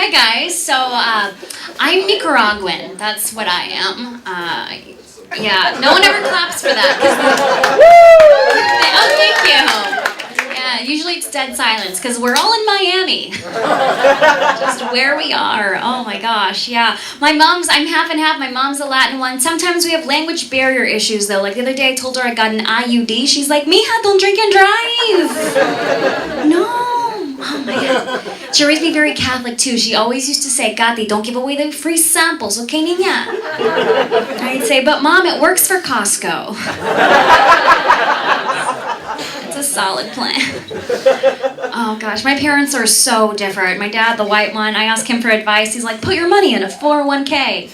Hi guys. So I'm Nicaraguan. That's what I am. Yeah. No one ever claps for that. Oh, thank you. Yeah. Usually it's dead silence because we're all in Miami. Just where we are. Oh my gosh. Yeah. I'm half and half. My mom's a Latin one. Sometimes we have language barrier issues though. Like the other day, I told her I got an IUD. She's like, "Mija, don't drink and drive." No. Oh my God. She raised me very Catholic too. She always used to say, "Gati, don't give away the free samples, okay, niña?" I'd say, "But Mom, it works for Costco." It's a solid plan. Oh gosh, my parents are so different. My dad, the white one, I ask him for advice. He's like, "Put your money in a 401k."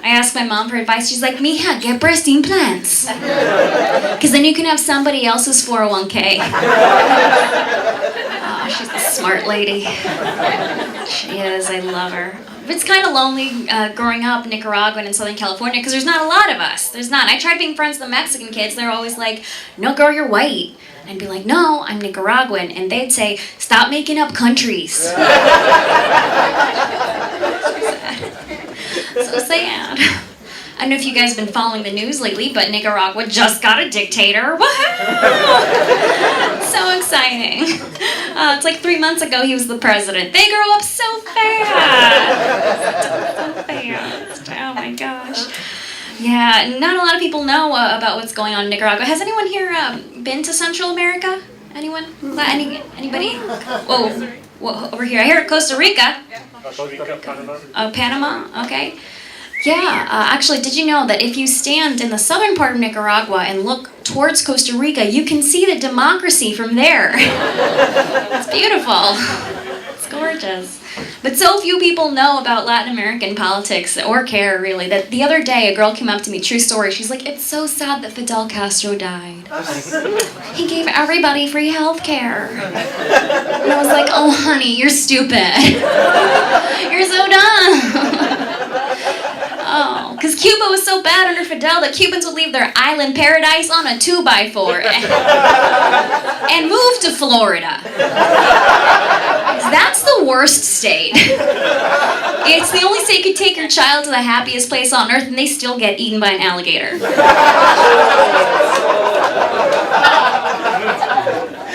I ask my mom for advice. She's like, "Mija, get breast implants. Because then you can have somebody else's 401k. Oh, she's a smart lady. She is. I love her. It's kind of lonely growing up Nicaraguan in Southern California because there's not a lot of us. There's not. I tried being friends with the Mexican kids. They're always like, "No, girl, you're white." I'd be like, "No, I'm Nicaraguan." And they'd say, "Stop making up countries." So sad. I don't know if you guys have been following the news lately, but Nicaragua just got a dictator. Woohoo! So exciting. It's like 3 months ago he was the president. They grow up so fast. So fast. Oh my gosh. Yeah, not a lot of people know about what's going on in Nicaragua. Has anyone here been to Central America? Anyone? Anybody? Whoa, over here. I hear Costa Rica. Oh, Panama? Okay. Yeah, actually, did you know that if you stand in the southern part of Nicaragua and look towards Costa Rica, you can see the democracy from there? It's beautiful. It's gorgeous. But so few people know about Latin American politics, or care really, that the other day a girl came up to me, true story, she's like, "It's so sad that Fidel Castro died. He gave everybody free health care." And I was like, "Oh honey, you're stupid. You're so dumb." Oh, because Cuba was so bad under Fidel that Cubans would leave their island paradise on a 2x4 and move to Florida. That's the worst state. It's the only state you could take your child to the happiest place on earth and they still get eaten by an alligator.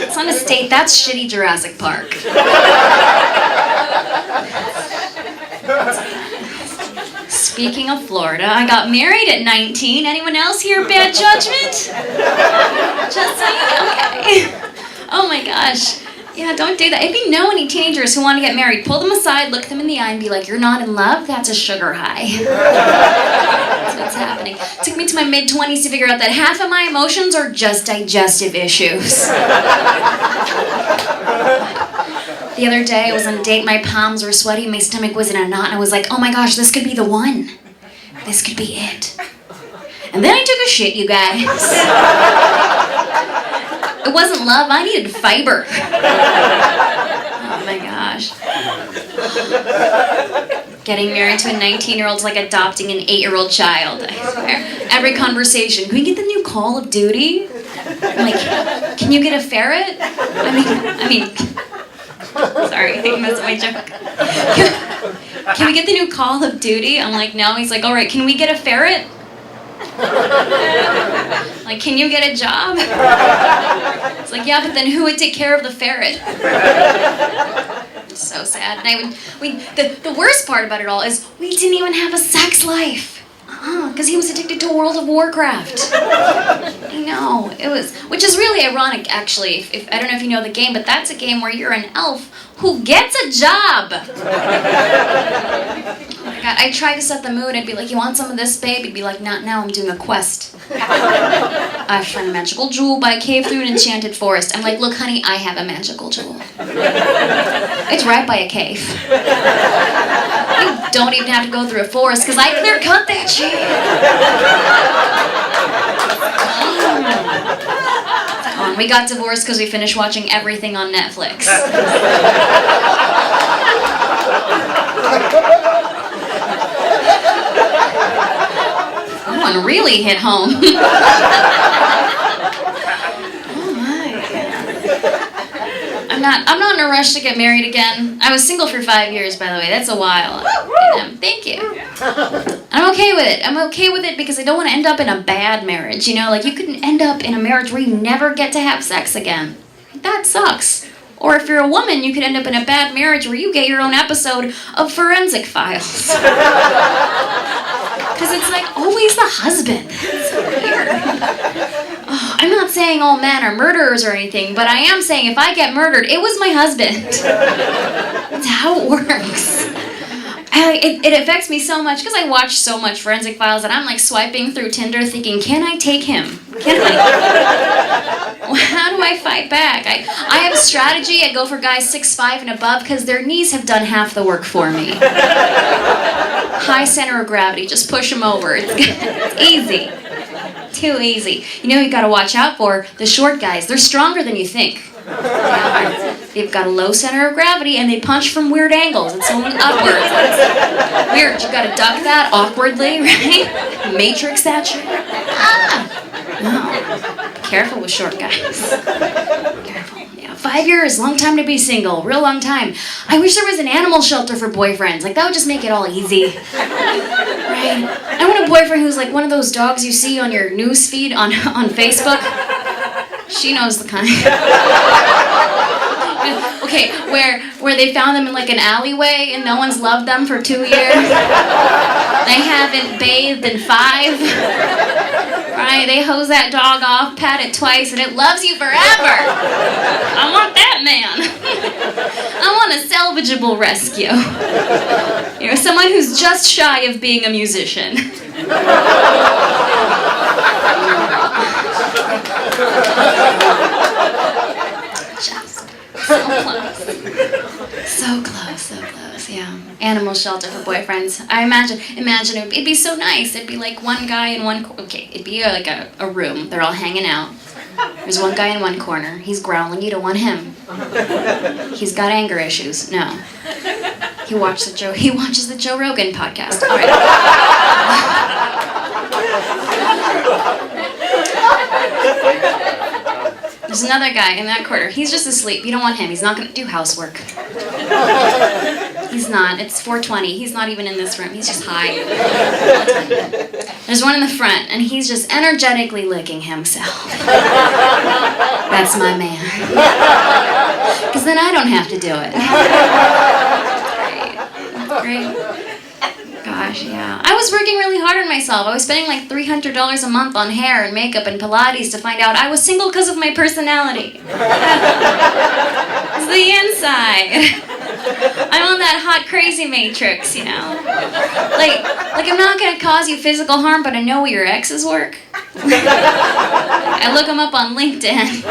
It's not a state, that's shitty Jurassic Park. Speaking of Florida, I got married at 19. Anyone else here bad judgment? Just saying? Okay. Oh my gosh. Yeah, don't do that. If you know any teenagers who want to get married, pull them aside, look them in the eye, and be like, "You're not in love? That's a sugar high." That's what's happening. It took me to my mid-20s to figure out that half of my emotions are just digestive issues. The other day, I was on a date, my palms were sweaty, my stomach was in a knot, and I was like, "Oh my gosh, this could be the one. This could be it." And then I took a shit, you guys. It wasn't love, I needed fiber. Oh my gosh. Getting married to a 19-year-old is like adopting an 8-year-old child, I swear. Every conversation, "Can we get the new Call of Duty?" I'm like, "Can you get a ferret?" I mean, sorry, I think that's my joke. "Can we get the new Call of Duty?" I'm like, "No." He's like, "All right, can we get a ferret?" Like, "Can you get a job?" It's like, "Yeah, but then who would take care of the ferret?" So sad. And the worst part about it all is we didn't even have a sex life. Because he was addicted to World of Warcraft. I know, which is really ironic actually. If I don't know if you know the game, but that's a game where you're an elf who gets a job. Oh my God, I tried to set the mood. I'd be like, "You want some of this, babe?" He'd be like, "Not now, I'm doing a quest. I find a magical jewel by a cave through an enchanted forest." I'm like, "Look, honey, I have a magical jewel. It's right by a cave. You don't even have to go through a forest because I clear cut that shit." We got divorced because we finished watching everything on Netflix. That one really hit home. Oh my. I'm I'm not in a rush to get married again. I was single for 5 years, by the way. That's a while. Thank you. I'm okay with it. I'm okay with it because I don't want to end up in a bad marriage. You know, like you could end up in a marriage where you never get to have sex again. That sucks. Or if you're a woman, you could end up in a bad marriage where you get your own episode of Forensic Files. Because it's like always the husband. That's so weird. Oh, I'm not saying all men are murderers or anything, but I am saying if I get murdered, it was my husband. That's how it works. It affects me so much because I watch so much Forensic Files that I'm like swiping through Tinder thinking, can I take him? Can I? How do I fight back? I have a strategy. I go for guys 6'5" and above because their knees have done half the work for me. High center of gravity. Just push them over. It's easy. Too easy. You know who you got to watch out for? The short guys. They're stronger than you think. They've got a low center of gravity and they punch from weird angles. It's so upwards. That's weird. You gotta duck that awkwardly, right? Matrix that shit. No. Be careful with short guys. Careful. Yeah, 5 years, long time to be single. Real long time. I wish there was an animal shelter for boyfriends. Like that would just make it all easy. Right? I want a boyfriend who's like one of those dogs you see on your news feed on Facebook. She knows the kind. Okay, where they found them in like an alleyway and no one's loved them for 2 years. They haven't bathed in 5. Right? They hose that dog off, pat it twice, and it loves you forever. I want that man. I want a salvageable rescue. You know, someone who's just shy of being a musician. So close, yeah. Animal shelter for boyfriends. I imagine it'd be so nice. It'd be like one guy in one, it'd be like a room. They're all hanging out. There's one guy in one corner. He's growling. You don't want him. He's got anger issues. No. He watches the Joe Rogan podcast. All right. There's another guy in that corner. He's just asleep. You don't want him. He's not going to do housework. He's not. It's 4:20. He's not even in this room. He's just high. There's one in the front, and he's just energetically licking himself. That's my man. Because then I don't have to do it. Great. Gosh, yeah. I was working really hard on myself. I was spending like $300 a month on hair and makeup and Pilates to find out I was single because of my personality. It's the inside. I'm on that hot, crazy matrix, you know. Like I'm not going to cause you physical harm, but I know where your exes work. I look them up on LinkedIn.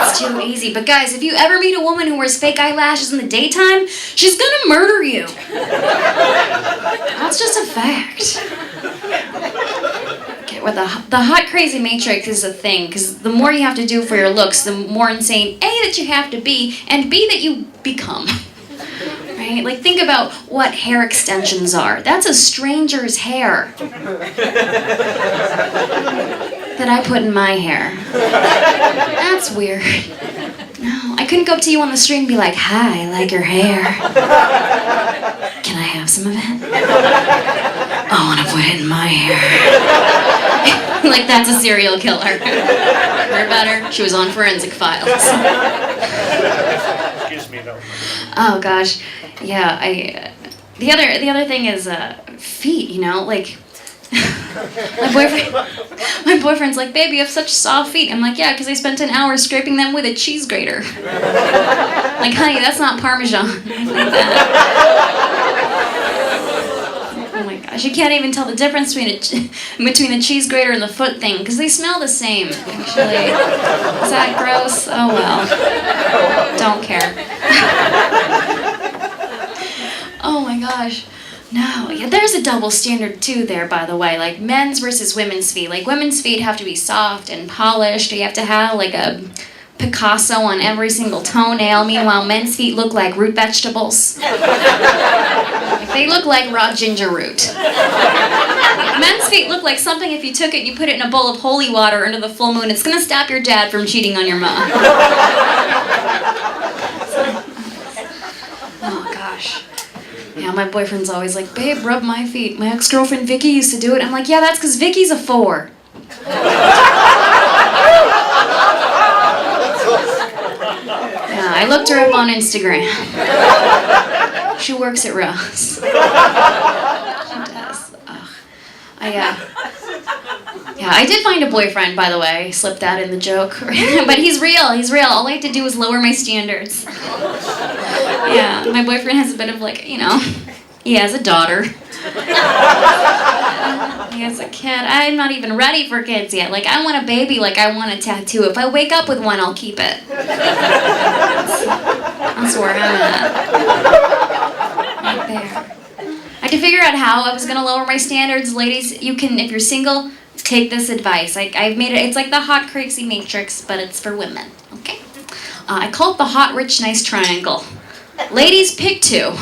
It's too easy. But guys, if you ever meet a woman who wears fake eyelashes in the daytime, she's going to murder you. That's just a fact. Okay, well, the hot, crazy matrix is a thing, because the more you have to do for your looks, the more insane, A, that you have to be, and B, that you become. Right? Like, think about what hair extensions are. That's a stranger's hair that I put in my hair. That's weird. No, I couldn't go up to you on the street and be like, hi, I like your hair. Can I have some of it? I want to put it in my hair. Like that's a serial killer. Heard about her? She was on Forensic Files. Excuse me, though. Oh gosh, yeah. The other thing is feet. You know, like my boyfriend's like, baby, you have such soft feet. I'm like, yeah, because I spent an hour scraping them with a cheese grater. Like, honey, that's not Parmesan. Like that. Oh my gosh, you can't even tell the difference between the cheese grater and the foot thing, because they smell the same, actually. Is that gross? Oh well. Don't care. Oh my gosh. No, yeah, there's a double standard too there, by the way, like men's versus women's feet. Like women's feet have to be soft and polished. You have to have like a Picasso on every single toenail. Meanwhile, men's feet look like root vegetables. Like, they look like raw ginger root. Men's feet look like something if you took it and you put it in a bowl of holy water under the full moon, it's gonna stop your dad from cheating on your mom. gosh. Yeah, my boyfriend's always like, babe, rub my feet. My ex-girlfriend Vicky used to do it. I'm like, yeah, that's because Vicky's a 4. Yeah, I looked her up on Instagram. She works at Ross. She does. Ugh. Yeah, I did find a boyfriend, by the way. I slipped that in the joke. But he's real. All I had to do was lower my standards. Yeah, my boyfriend has a bit of he has a daughter. He has a kid. I'm not even ready for kids yet. I want a baby, I want a tattoo. If I wake up with one, I'll keep it. That's where I'm at. Right there. I had to figure out how I was going to lower my standards. Ladies, you can, if you're single, take this advice. I've made it, it's like the hot, crazy matrix, but it's for women, okay? I call it the hot, rich, nice triangle. Ladies, pick 2.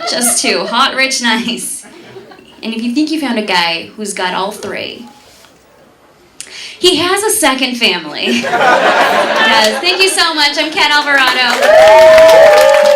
Just 2. Hot, rich, nice. And if you think you found a guy who's got all 3, he has a second family. He does. Thank you so much. I'm Kat Alvarado.